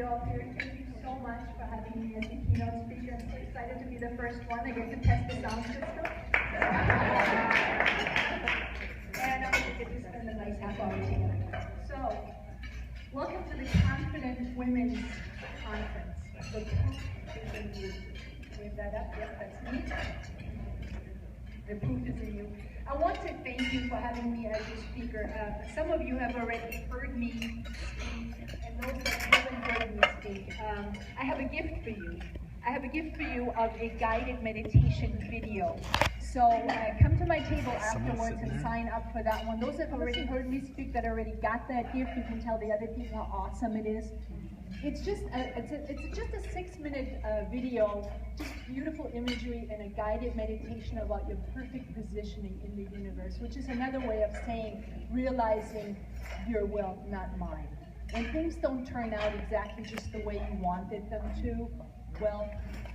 you all here. Thank you so much for having me as the keynote speaker. I'm so excited to be the first one. I get to test the sound system. And I hope we get to spend a nice half hour together. So, welcome to the Confident Women's Conference. The proof is in you. Wave that up. Yep, that's me. The proof is in you. I want to thank you for having me as your speaker. Some of you have already heard me speak, and those that haven't heard me speak, I have a gift for you. I have a gift for you of a guided meditation video. So come to my table afterwards and sign up for that one. Those that have already heard me speak, that already got that gift, you can tell the other people how awesome it is. It's just a 6-minute video, just beautiful imagery and a guided meditation about your perfect positioning in the universe, which is another way of saying realizing your will, not mine. When things don't turn out exactly just the way you wanted them to, well,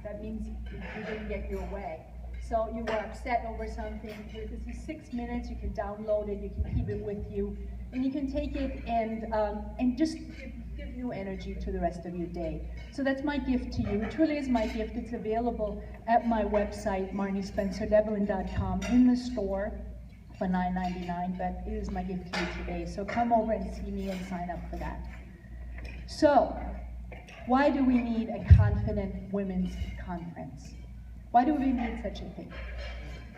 that means you didn't get your way. So you were upset over something. This is 6 minutes. You can download it. You can keep it with you, and you can take it and just give new energy to the rest of your day. So that's my gift to you. It truly is my gift. It's available at my website, marnispenserdevlin.com, in the store for $9.99. But it is my gift to you today. So come over and see me and sign up for that. So, why do we need a Confident Women's Conference? Why do we need such a thing?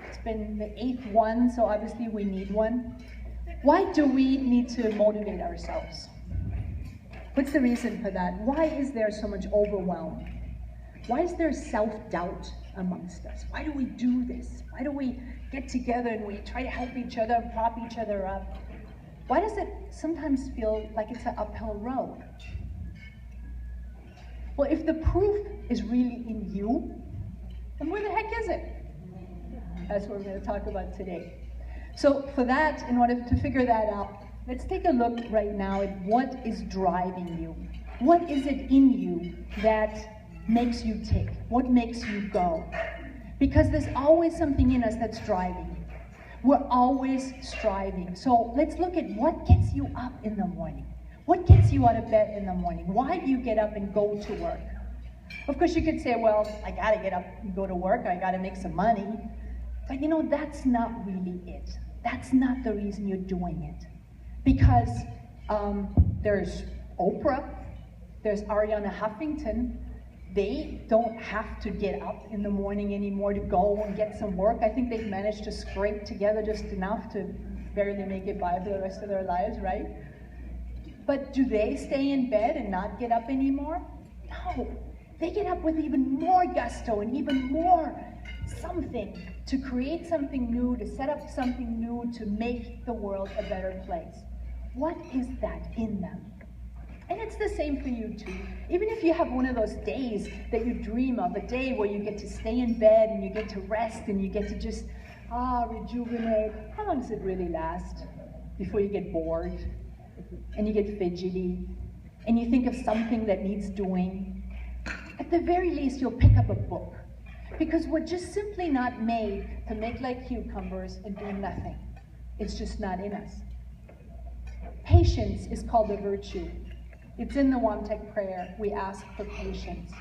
It's been the 8th one, so obviously we need one. Why do we need to motivate ourselves? What's the reason for that? Why is there so much overwhelm? Why is there self-doubt amongst us? Why do we do this? Why do we get together and we try to help each other and prop each other up? Why does it sometimes feel like it's an uphill road? Well, if the proof is really in you, then where the heck is it? That's what we're going to talk about today. So for that, in order to figure that out, let's take a look right now at what is driving you. What is it in you that makes you tick? What makes you go? Because there's always something in us that's driving you. We're always striving. So let's look at what gets you up in the morning. What gets you out of bed in the morning? Why do you get up and go to work? Of course, you could say, well, I gotta get up and go to work, I gotta make some money. But you know, that's not really it. That's not the reason you're doing it. Because there's Oprah, there's Arianna Huffington. They don't have to get up in the morning anymore to go and get some work. I think they've managed to scrape together just enough to barely make it by for the rest of their lives, right? But do they stay in bed and not get up anymore? No. They get up with even more gusto and even more something to create something new, to set up something new, to make the world a better place. What is that in them? And it's the same for you too. Even if you have one of those days that you dream of, a day where you get to stay in bed and you get to rest and you get to just, rejuvenate. How long does it really last before you get bored and you get fidgety and you think of something that needs doing? At the very least, you'll pick up a book, because we're just simply not made to make like cucumbers and do nothing. It's just not in us. Patience is called a virtue. It's in the WOAMTEC prayer. We ask for patience.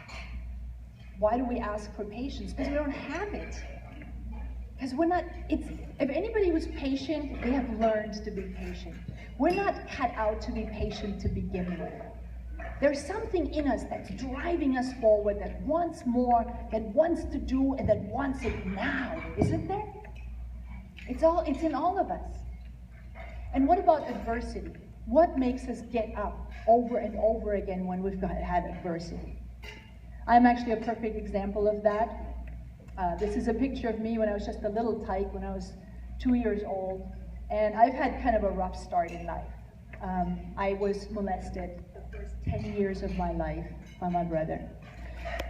Why do we ask for patience? Because we don't have it. Because we're not, if anybody was patient, they have learned to be patient. We're not cut out to be patient to begin with. There's something in us that's driving us forward, that wants more, that wants to do, and that wants it now, isn't there? It's in all of us. And what about adversity? What makes us get up over and over again when we've had adversity? I'm actually a perfect example of that. This is a picture of me when I was just a little tyke, when I was 2 years old. And I've had kind of a rough start in life. I was molested the first 10 years of my life by my brother.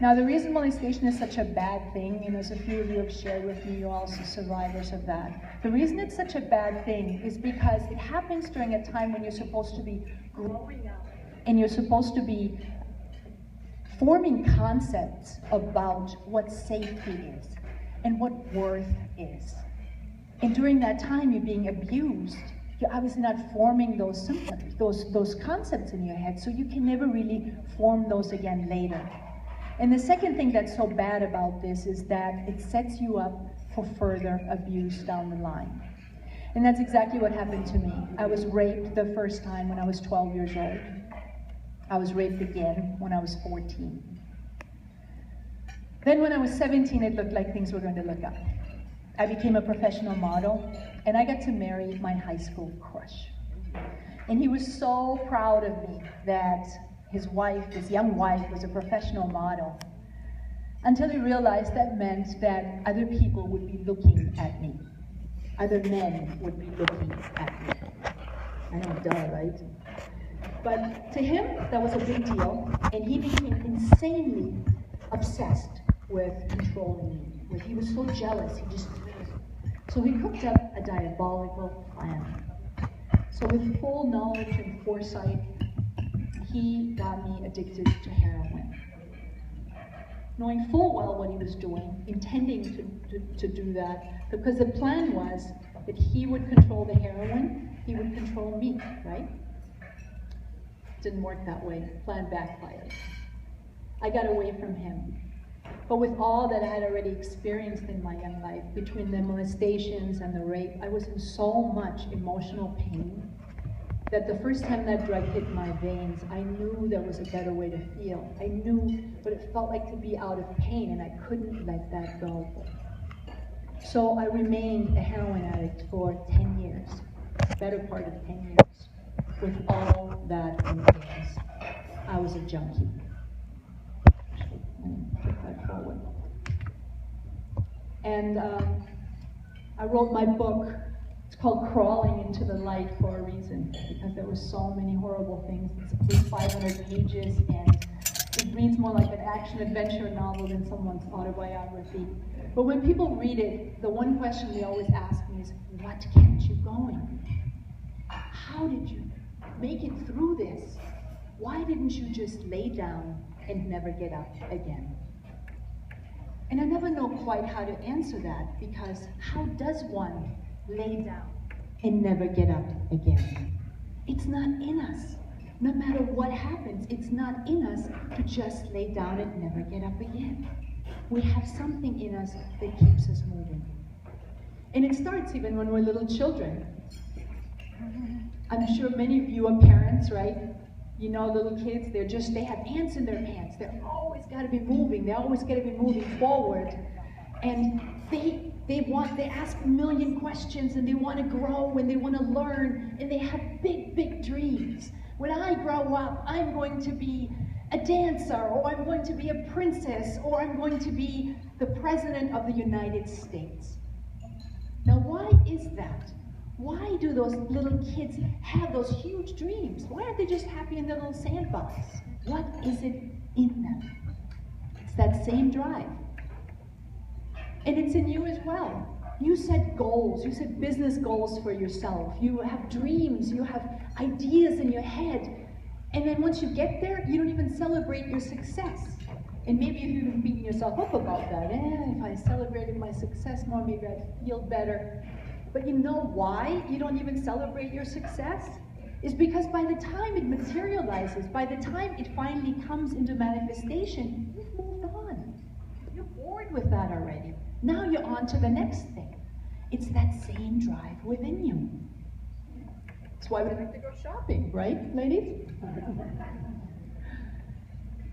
Now, the reason molestation is such a bad thing, and as a few of you have shared with me, you're also survivors of that. The reason it's such a bad thing is because it happens during a time when you're supposed to be growing up and you're supposed to be forming concepts about what safety is and what worth is. And during that time, you're being abused you're obviously not forming those symptoms, those concepts in your head, so you can never really form those again later. And the second thing that's so bad about this is that it sets you up for further abuse down the line. And that's exactly what happened to me. I was raped the first time when I was 12 years old. I was raped again when I was 14. Then when I was 17, it looked like things were going to look up. I became a professional model, and I got to marry my high school crush. And he was so proud of me that his wife, his young wife, was a professional model, until he realized that meant that other people would be looking at me. Other men would be looking at me. I know, duh, right? But to him, that was a big deal, and he became insanely obsessed with controlling me. He was so jealous, so he cooked up a diabolical plan. So with full knowledge and foresight, he got me addicted to heroin. Knowing full well what he was doing, intending to do that, because the plan was that he would control the heroin, he would control me, right? Didn't work that way. Plan backfired. I got away from him. But with all that I had already experienced in my young life, between the molestations and the rape, I was in so much emotional pain that the first time that drug hit my veins, I knew there was a better way to feel. I knew what it felt like to be out of pain, and I couldn't let that go. So I remained a heroin addict for 10 years, better part of 10 years, with all that entails. I was a junkie. Put that forward. And I wrote my book. It's called Crawling into the Light for a reason, because there were so many horrible things. It's 500 pages, and it reads more like an action-adventure novel than someone's autobiography. But when people read it, the one question they always ask me is, what kept you going? How did you make it through this? Why didn't you just lay down and never get up again? And I never know quite how to answer that, because how does one lay down and never get up again? It's not in us. No matter what happens, it's not in us to just lay down and never get up again. We have something in us that keeps us moving. And it starts even when we're little children. I'm sure many of you are parents, right? You know, little kids, they have ants in their pants. They're always got to be moving. They always got to be moving forward. And they ask a million questions, and they want to grow, and they want to learn, and they have big, big dreams. When I grow up, I'm going to be a dancer, or I'm going to be a princess, or I'm going to be the president of the United States. Now, why is that? Why do those little kids have those huge dreams? Why aren't they just happy in their little sandbox? What is it in them? It's that same drive. And it's in you as well. You set goals, you set business goals for yourself. You have dreams, you have ideas in your head. And then once you get there, you don't even celebrate your success. And maybe you've even beaten yourself up about that. If I celebrated my success more, maybe I'd feel better. But you know why you don't even celebrate your success? Is because by the time it materializes, by the time it finally comes into manifestation, you've moved on. You're bored with that already. Now you're on to the next thing. It's that same drive within you. That's why we like to go shopping, right, ladies?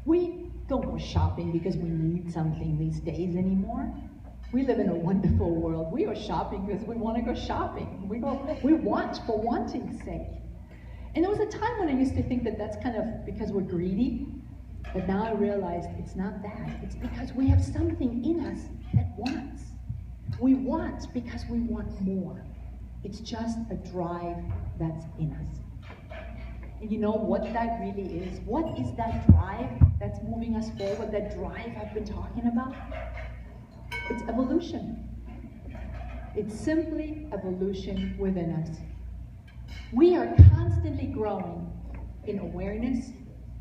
We don't go shopping because we need something these days anymore. We live in a wonderful world. We go shopping because we want to go shopping. We want for wanting's sake. And there was a time when I used to think that that's kind of because we're greedy. But now I realized it's not that. It's because we have something in us that wants. We want because we want more. It's just a drive that's in us. And you know what that really is? What is that drive that's moving us forward, that drive I've been talking about? It's evolution. It's simply evolution within us. We are constantly growing in awareness,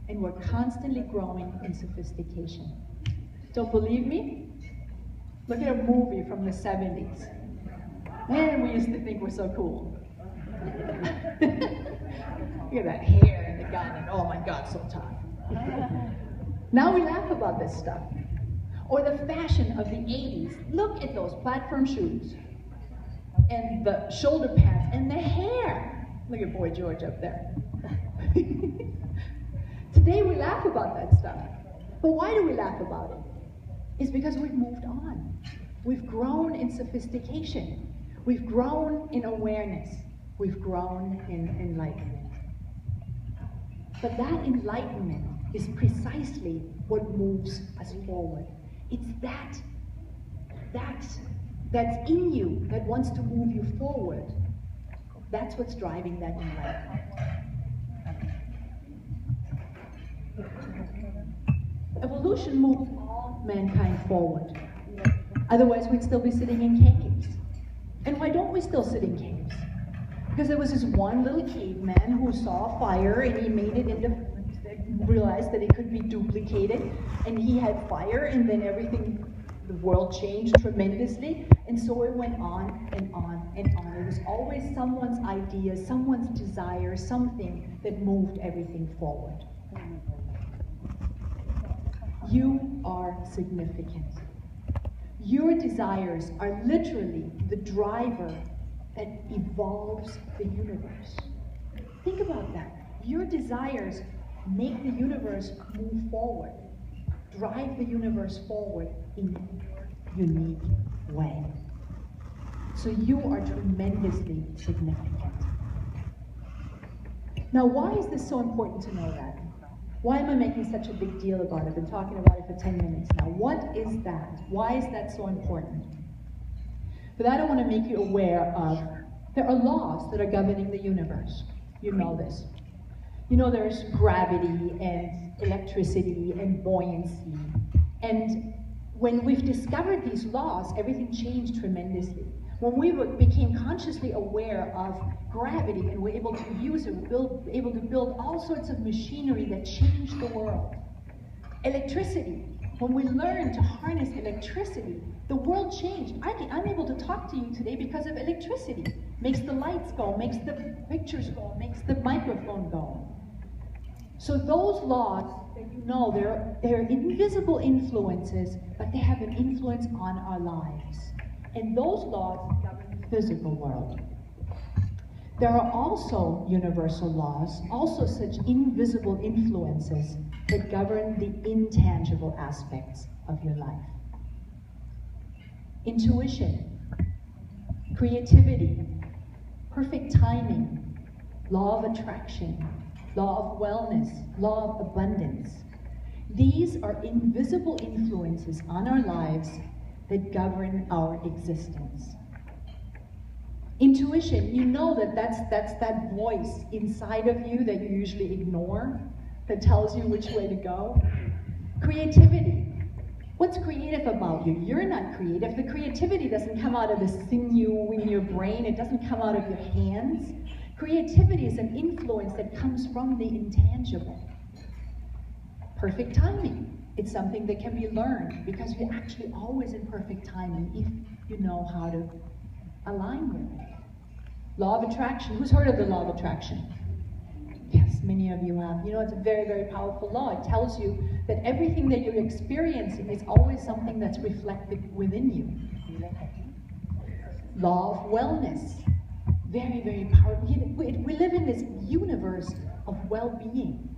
and we're constantly growing in sophistication. Don't believe me? Look at a movie from the 70s. Man, we used to think we're so cool. Look at that hair and the gun, and oh my God, so tough. Now we laugh about this stuff. Or the fashion of the 80s. Look at those platform shoes, and the shoulder pads, and the hair. Look at Boy George up there. Today we laugh about that stuff. But why do we laugh about it? It's because we've moved on. We've grown in sophistication. We've grown in awareness. We've grown in enlightenment. But that enlightenment is precisely what moves us forward. It's that's in you that wants to move you forward. That's what's driving that enlightenment. Evolution moves all mankind forward. Otherwise, we'd still be sitting in caves. And why don't we still sit in caves? Because there was this one little caveman who saw fire, and he made it into, realized that it could be duplicated, and he had fire, and then the world changed tremendously, and so it went on and on and on. It was always someone's idea, someone's desire, something that moved everything forward. You are significant. Your desires are literally the driver that evolves the universe. Think about that. Your desires make the universe move forward, drive the universe forward in a unique way. So you are tremendously significant. Now, why is this so important to know that? Why am I making such a big deal about it? I've been talking about it for 10 minutes now. What is that? Why is that so important? For that, I want to make you aware of, there are laws that are governing the universe. You know this. You know there's gravity and electricity and buoyancy. And when we've discovered these laws, everything changed tremendously. When we became consciously aware of gravity and were able to use it, able to build all sorts of machinery that changed the world. Electricity. When we learned to harness electricity, the world changed. I'm able to talk to you today because of electricity. Makes the lights go, makes the pictures go, makes the microphone go. So those laws, you know, they're invisible influences, but they have an influence on our lives. And those laws govern the physical world. There are also universal laws, also such invisible influences that govern the intangible aspects of your life. Intuition, creativity, perfect timing, law of attraction, law of wellness, law of abundance. These are invisible influences on our lives that govern our existence. Intuition, you know that's that voice inside of you that you usually ignore, that tells you which way to go. Creativity. What's creative about you? You're not creative. The creativity doesn't come out of the sinew in your brain. It doesn't come out of your hands. Creativity is an influence that comes from the intangible. Perfect timing. It's something that can be learned because you're actually always in perfect timing if you know how to align with it. Law of attraction. Who's heard of the law of attraction? Yes, many of you have. You know, it's a very, very powerful law. It tells you that everything that you're experiencing is always something that's reflected within you. Law of wellness. Very, very powerful. We live in this universe of well-being.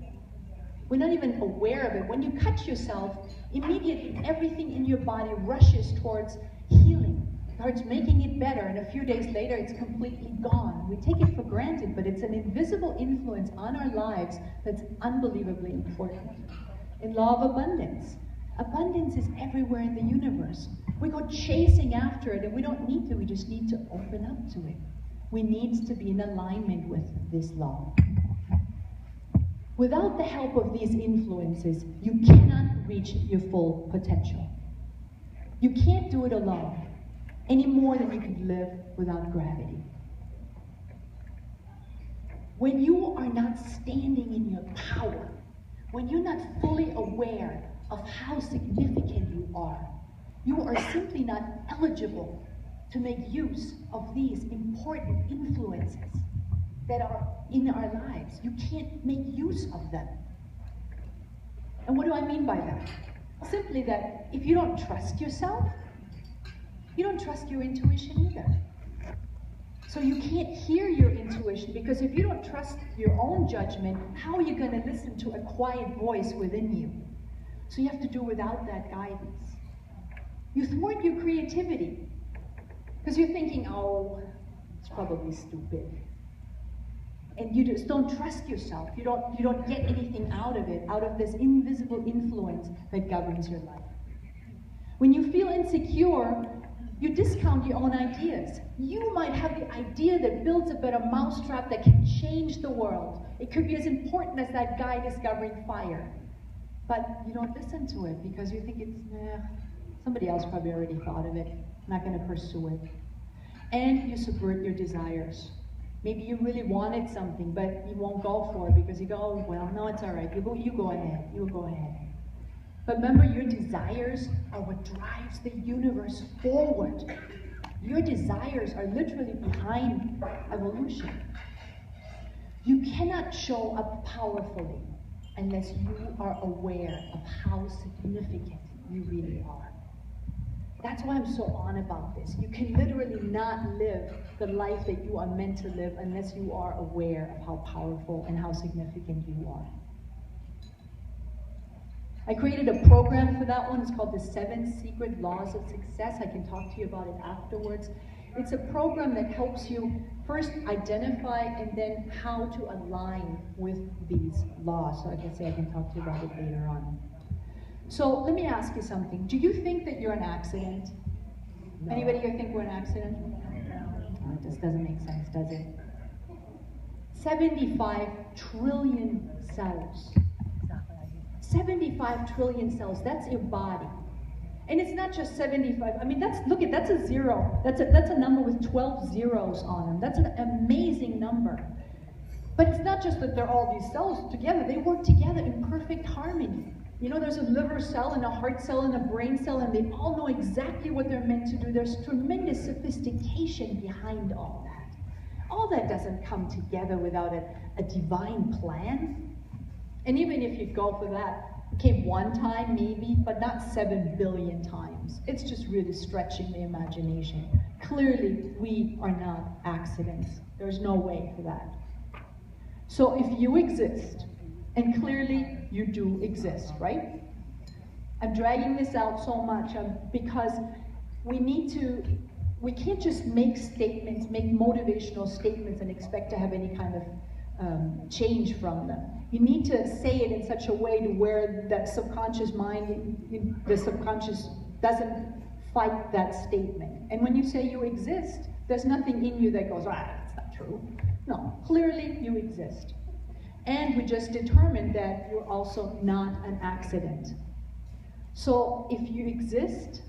We're not even aware of it. When you cut yourself, immediately everything in your body rushes towards healing, towards making it better, and a few days later it's completely gone. We take it for granted, but it's an invisible influence on our lives that's unbelievably important. In law of abundance. Abundance is everywhere in the universe. We go chasing after it, and we don't need to. We just need to open up to it. We need to be in alignment with this law. Without the help of these influences, you cannot reach your full potential. You can't do it alone, any more than you could live without gravity. When you are not standing in your power, when you're not fully aware of how significant you are simply not eligible to make use of these important influences. that are in our lives. You can't make use of them. And what do I mean by that? Simply that if you don't trust yourself, you don't trust your intuition either. So you can't hear your intuition, because if you don't trust your own judgment, how are you going to listen to a quiet voice within you? So you have to do without that guidance. You thwart your creativity because you're thinking, oh, it's probably stupid. And you just don't trust yourself. You don't get anything out of it, out of this invisible influence that governs your life. When you feel insecure, you discount your own ideas. You might have the idea that builds a better mousetrap that can change the world. It could be as important as that guy discovering fire. But you don't listen to it because you think it's, somebody else probably already thought of it. I'm not going to pursue it. And you subvert your desires. Maybe you really wanted something, but you won't go for it because you go, oh, well, no, it's all right. You go ahead. You go ahead. But remember, your desires are what drives the universe forward. Your desires are literally behind evolution. You cannot show up powerfully unless you are aware of how significant you really are. That's why I'm so on about this. You can literally not live the life that you are meant to live unless you are aware of how powerful and how significant you are. I created a program for that one. It's called the 7 Secret Laws of Success. I can talk to you about it afterwards. It's a program that helps you first identify and then how to align with these laws. So I can talk to you about it later on. So let me ask you something. Do you think that you're an accident? No. Anybody here think we're an accident? No. Oh, it just doesn't make sense, does it? 75 trillion cells. 75 trillion cells, that's your body. And it's not just 75, I mean, that's a zero. That's a number with 12 zeros on them. That's an amazing number. But it's not just that they're all these cells together, they work together in perfect harmony. You know, there's a liver cell and a heart cell and a brain cell, and they all know exactly what they're meant to do. There's tremendous sophistication behind all that. All that doesn't come together without a divine plan. And even if you go for that, okay, one time maybe, but not 7 billion times. It's just really stretching the imagination. Clearly, we are not accidents. There's no way for that. So if you exist, and clearly you do exist, right? I'm dragging this out so much because we can't just make statements, make motivational statements and expect to have any kind of change from them. You need to say it in such a way to where that subconscious mind, the subconscious doesn't fight that statement. And when you say you exist, there's nothing in you that goes, that's not true. No, clearly you exist. And we just determined that you're also not an accident. So if you exist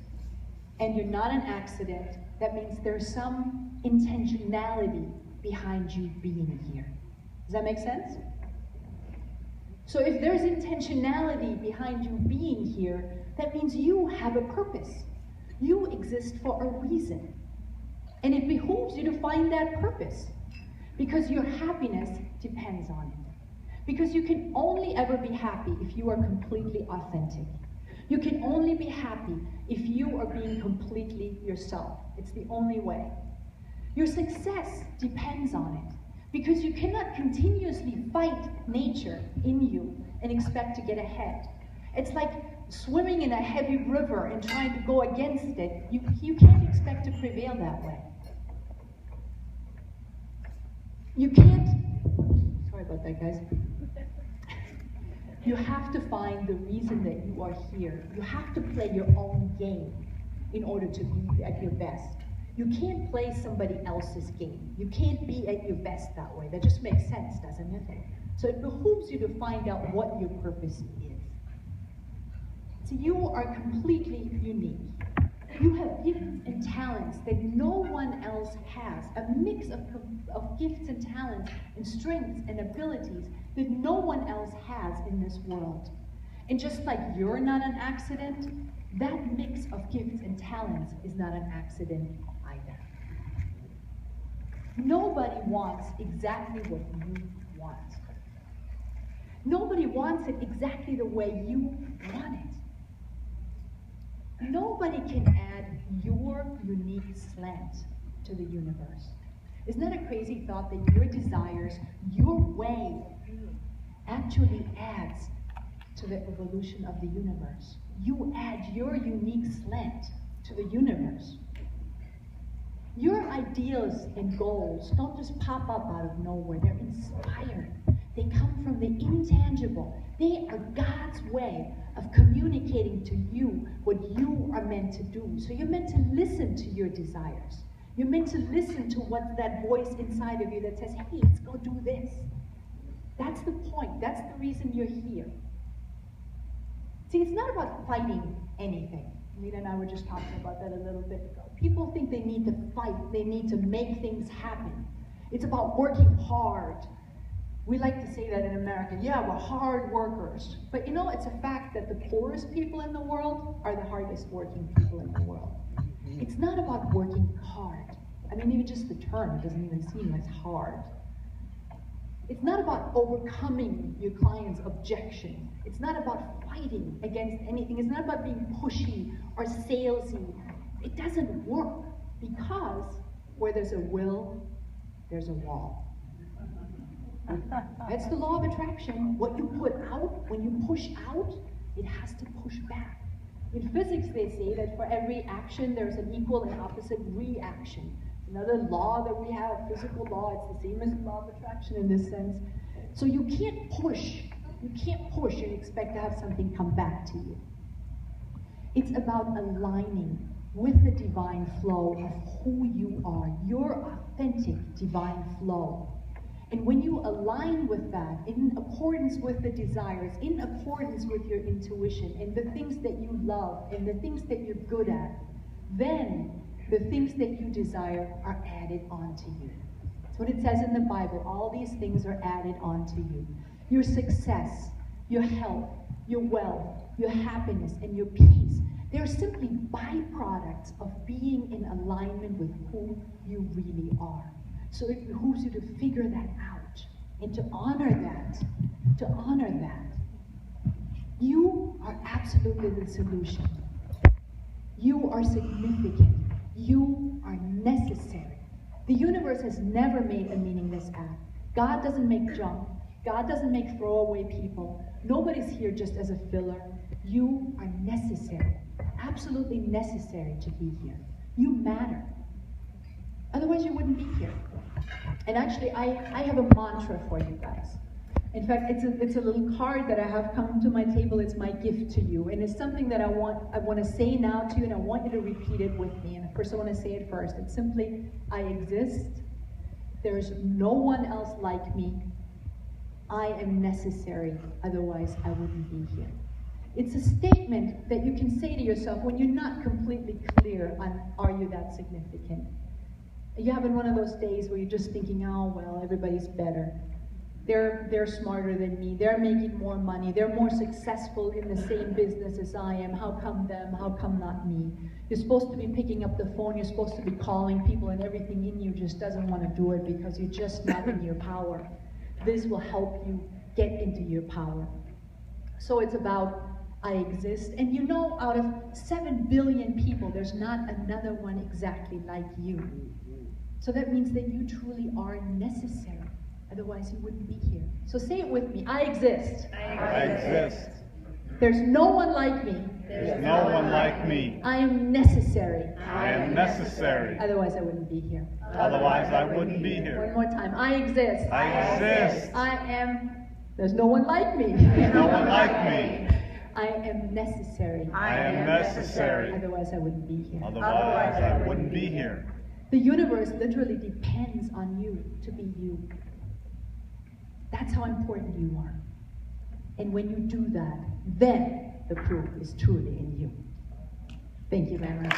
and you're not an accident, that means there's some intentionality behind you being here. Does that make sense? So if there's intentionality behind you being here, that means you have a purpose. You exist for a reason. And it behooves you to find that purpose, because your happiness depends on it. Because you can only ever be happy if you are completely authentic. You can only be happy if you are being completely yourself. It's the only way. Your success depends on it. Because you cannot continuously fight nature in you and expect to get ahead. It's like swimming in a heavy river and trying to go against it. You can't expect to prevail that way. You can't, sorry about that, guys. You have to find the reason that you are here. You have to play your own game in order to be at your best. You can't play somebody else's game. You can't be at your best that way. That just makes sense, doesn't it? So it behooves you to find out what your purpose is. So you are completely unique. You have gifts and talents that no one else has. A mix of gifts and talents and strengths and abilities that no one else has in this world. And just like you're not an accident, that mix of gifts and talents is not an accident either. Nobody wants exactly what you want. Nobody wants it exactly the way you want it. Nobody can add your unique slant to the universe. Isn't that a crazy thought that your desires, your way of being, actually adds to the evolution of the universe? You add your unique slant to the universe. Your ideals and goals don't just pop up out of nowhere. They're inspired. They come from the intangible. They are God's way of communicating to you what you are meant to do. So you're meant to listen to your desires. You're meant to listen to what that voice inside of you that says, hey, let's go do this. That's the point. That's the reason you're here. See, it's not about fighting anything. Lita and I were just talking about that a little bit ago. People think they need to fight. They need to make things happen. It's about working hard. We like to say that in America. Yeah, we're hard workers. But you know, it's a fact that the poorest people in the world are the hardest working people in the world. It's not about working hard. I mean, even just the term, it doesn't even seem as hard. It's not about overcoming your client's objection. It's not about fighting against anything. It's not about being pushy or salesy. It doesn't work because where there's a will, there's a wall. That's the law of attraction. What you put out, when you push out, it has to push back. In physics, they say that for every action, there's an equal and opposite reaction. Another law that we have, physical law, it's the same as the law of attraction in this sense. So you can't push and expect to have something come back to you. It's about aligning with the divine flow of who you are, your authentic divine flow. And when you align with that, in accordance with the desires, in accordance with your intuition, and the things that you love, and the things that you're good at, then the things that you desire are added onto you. That's what it says in the Bible. All these things are added onto you. Your success, your health, your wealth, your happiness, and your peace, they're simply byproducts of being in alignment with who you really are. So it behooves you to figure that out and to honor that, You are absolutely the solution. You are significant. You are necessary. The universe has never made a meaningless act. God doesn't make junk. God doesn't make throwaway people. Nobody's here just as a filler. You are necessary, absolutely necessary to be here. You matter. Otherwise, you wouldn't be here. And actually, I have a mantra for you guys. In fact, it's a little card that I have come to my table. It's my gift to you. And it's something that I want to say now to you, and I want you to repeat it with me. And first, I want to say it first. It's simply, I exist. There's no one else like me. I am necessary. Otherwise, I wouldn't be here. It's a statement that you can say to yourself when you're not completely clear on, are you that significant? You're having one of those days where you're just thinking, oh, well, everybody's better. They're smarter than me. They're making more money. They're more successful in the same business as I am. How come them? How come not me? You're supposed to be picking up the phone. You're supposed to be calling people, and everything in you just doesn't want to do it because you're just not in your power. This will help you get into your power. So it's about, I exist. And you know, out of 7 billion people, there's not another one exactly like you. So that means that you truly are necessary. Otherwise, you wouldn't be here. So say it with me. I exist. I exist. There's no one like me. There's no one like me. I am necessary. I am necessary. Otherwise, I wouldn't be here. Otherwise, I wouldn't be here. One more time. I exist. I exist. I am. There's no one like me. There's no one like me. I am necessary. I am necessary. Otherwise, I wouldn't be here. Otherwise, I wouldn't be here. The universe literally depends on you to be you. That's how important you are. And when you do that, then the proof is truly in you. Thank you very much.